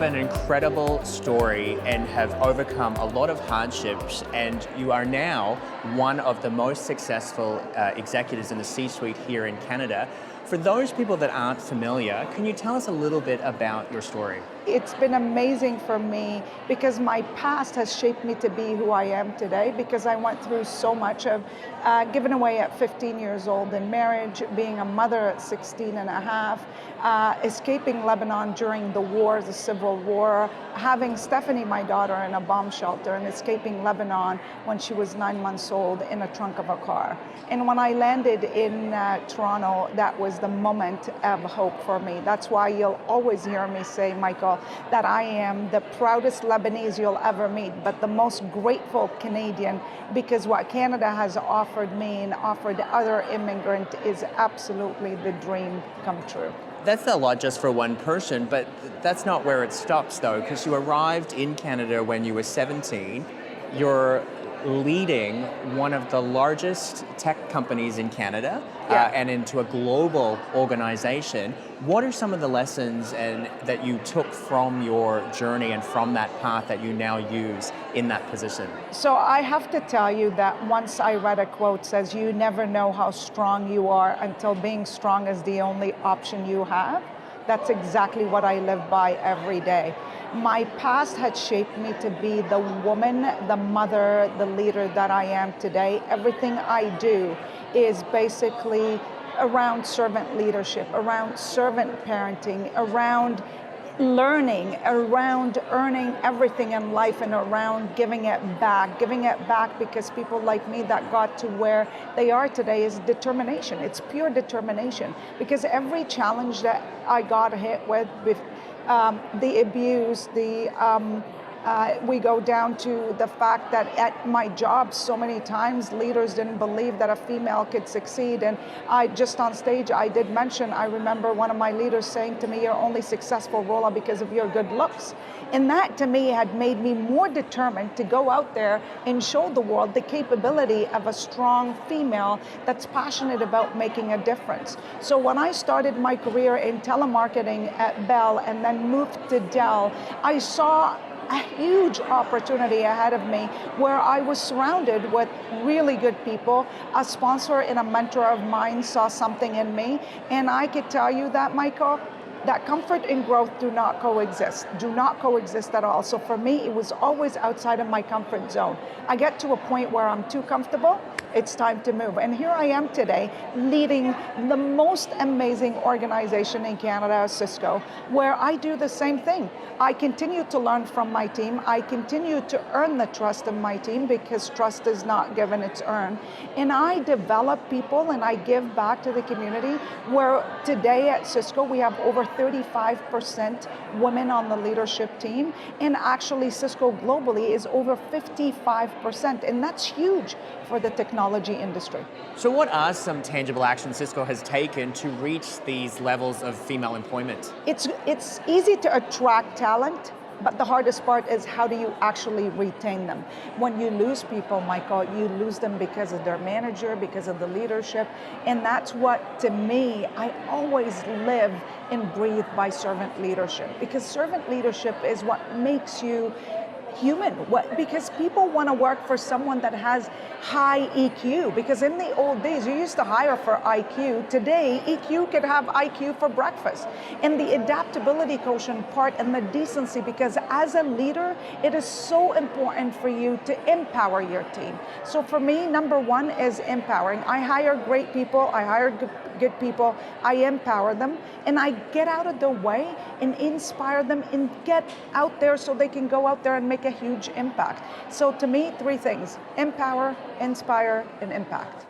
have an incredible story and have overcome a lot of hardships, and you are now one of the most successful executives in the C-suite here in Canada. For those people that aren't familiar, can you tell us a little bit about your story? It's been amazing for me because my past has shaped me to be who I am today, because I went through so much of giving away at 15 years old in marriage, being a mother at 16 and a half, escaping Lebanon during the war, the civil war, having Stephanie, my daughter, in a bomb shelter, and escaping Lebanon when she was 9 months old in a trunk of a car. And when I landed in Toronto, that was the moment of hope for me. That's why you'll always hear me say, Michael, that I am the proudest Lebanese you'll ever meet, but the most grateful Canadian, because what Canada has offered me and offered other immigrants is absolutely the dream come true. That's a lot just for one person, but that's not where it stops though, because you arrived in Canada when you were 17. You're leading one of the largest tech companies in Canada, and into a global organization. What are some of the lessons that you took from your journey and from that path that you now use in that position? So I have to tell you that once I read a quote says, you never know how strong you are until being strong is the only option you have. That's exactly what I live by every day. My past had shaped me to be the woman, the mother, the leader that I am today. Everything I do is basically around servant leadership, around servant parenting, around learning, around earning everything in life, and around giving it back because people like me that got to where they are today is determination. It's pure determination, because every challenge that I got hit with the abuse, we go down to the fact that at my job so many times leaders didn't believe that a female could succeed, and I just on stage I did mention, I remember one of my leaders saying to me, you're only successful, Rola, because of your good looks. And that to me had made me more determined to go out there and show the world the capability of a strong female that's passionate about making a difference. So when I started my career in telemarketing at Bell and then moved to Dell, I saw a huge opportunity ahead of me where I was surrounded with really good people. A sponsor and a mentor of mine saw something in me, and I could tell you that, Michael, that comfort and growth do not coexist at all. So for me, it was always outside of my comfort zone. I get to a point where I'm too comfortable, it's time to move. And here I am today leading the most amazing organization in Canada, Cisco, where I do the same thing. I continue to learn from my team. I continue to earn the trust of my team, because trust is not given, it's earned. And I develop people and I give back to the community, where today at Cisco we have over 35% women on the leadership team, and actually Cisco globally is over 55%, and that's huge for the technology industry. So what are some tangible actions Cisco has taken to reach these levels of female employment? It's easy to attract talent, but the hardest part is how do you actually retain them? When you lose people, Michael, you lose them because of their manager, because of the leadership. And that's what, to me, I always live and breathe by servant leadership, because servant leadership is what makes you human. Because people want to work for someone that has high EQ, because in the old days you used to hire for IQ. Today EQ could have IQ for breakfast. And the adaptability quotient part and the decency, because as a leader it is so important for you to empower your team. So for me, number one is empowering. I hire great people, I hire good people, I empower them, and I get out of their way and inspire them and get out there so they can go out there and make a huge impact. So to me, three things: empower, inspire, and impact.